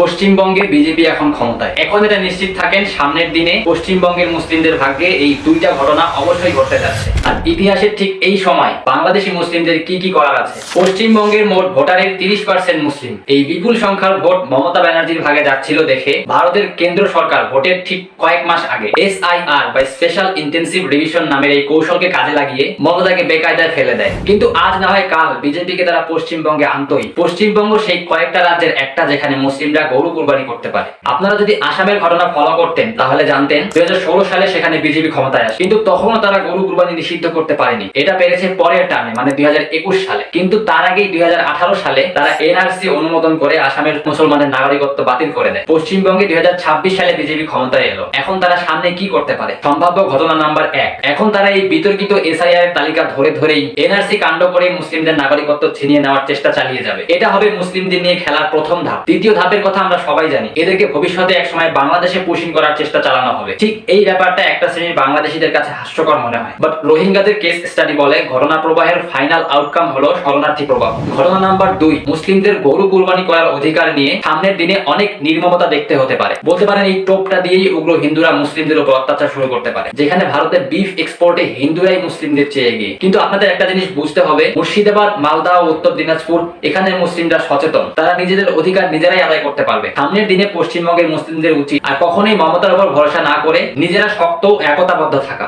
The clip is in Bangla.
পশ্চিমবঙ্গে বিজেপি এখন ক্ষমতায়। এখন এটা নিশ্চিত থাকেন সামনের দিনে পশ্চিমবঙ্গের মুসলিমদের ভাগ্যে এই দুইটা ঘটনা অবশ্যই ঘটতে যাচ্ছে। আর ইতিহাসের ঠিক এই সময় বাংলাদেশি মুসলিমদের কি কি করার আছে। পশ্চিমবঙ্গের মোট ভোটারের 30% মুসলিম। এই বিপুল সংখ্যার ভোট মমতা ব্যানার্জির ভাগে যাচ্ছিল দেখে ভারতের কেন্দ্র সরকার ভোটের ঠিক কয়েক মাস আগে SIR বা স্পেশাল ইন্টেন্সিভ রিভিশন নামের এই কৌশলকে কাজে লাগিয়ে মমতাকে বেকায়দায় ফেলে দেয়। কিন্তু আজ না হয় কাল বিজেপিকে তারা পশ্চিমবঙ্গে আনতোই। পশ্চিমবঙ্গ সেই কয়েকটা রাজ্যের একটা যেখানে মুসলিমরা গরু কুরবানি করতে পারে। আপনারা যদি আসামের ঘটনা ফলো করতেন তাহলে জানতেন 2016 সালে সেখানে বিজেপি ক্ষমতায় আসে, কিন্তু তখনও তারা গরু কুরবানি নিষিদ্ধ করতে পারেনি। এটা পেরেছে পরের টার্মে, মানে 2021 সালে। কিন্তু তার আগেই 2018 সালে তারা NRC অনুমোদন করে আসামের মুসলমানের নাগরিকত্ব বাতিল করে দেয়। পশ্চিমবঙ্গে 2026 সালে বিজেপি ক্ষমতায় এলো। এখন তারা সামনে কি করতে পারে? সম্ভাব্য ঘটনা নাম্বার 1, এখন তারা এই বিতর্কিত SIR এর তালিকা ধরেই NRC কাণ্ড করে মুসলিমদের নাগরিকত্ব ছিনিয়ে নেওয়ার চেষ্টা চালিয়ে যাবে। এটা হবে মুসলিমদের নিয়ে খেলার প্রথম ধাপ। দ্বিতীয় ধাপের কথা আমরা সবাই জানি, এদেরকে ভবিষ্যতে একসময় বাংলাদেশে পুশিং করার চেষ্টা চালানো হবে। ঠিক এই ব্যাপারটা একটা শ্রেণীর বাংলাদেশীদের কাছে হাস্যকর মনে হয়, বাট রোহিঙ্গাদের কেস স্টাডি বলে ঘটনা প্রবাহের ফাইনাল আউটকাম হলো শরণার্থী প্রবাহ। ঘটনা নাম্বার 2, মুসলিমদের গরু কুরবানি করার অধিকার নিয়ে সামনের দিনে অনেক নির্মমতা দেখতে হতে পারে। বলতে পারেন এই টোপটা দিয়েই উগ্র হিন্দুরা মুসলিমদের উপর অত্যাচার শুরু করতে পারে, যেখানে ভারতের বিফ এক্সপোর্টে হিন্দুরাই মুসলিমদের চেয়ে এগিয়ে। কিন্তু আপনাদের একটা জিনিস বুঝতে হবে, মুর্শিদাবাদ, মালদা ও উত্তর দিনাজপুর, এখানে মুসলিমরা সচেতন, তারা নিজেদের অধিকার নিজেরাই আদায় করতে পারবে। সামনের দিনে পশ্চিমবঙ্গের মুসলিমদের উচিত আর কখনোই মমতার উপর ভরসা না করে নিজেরা শক্ত ও একতাবদ্ধ থাকা।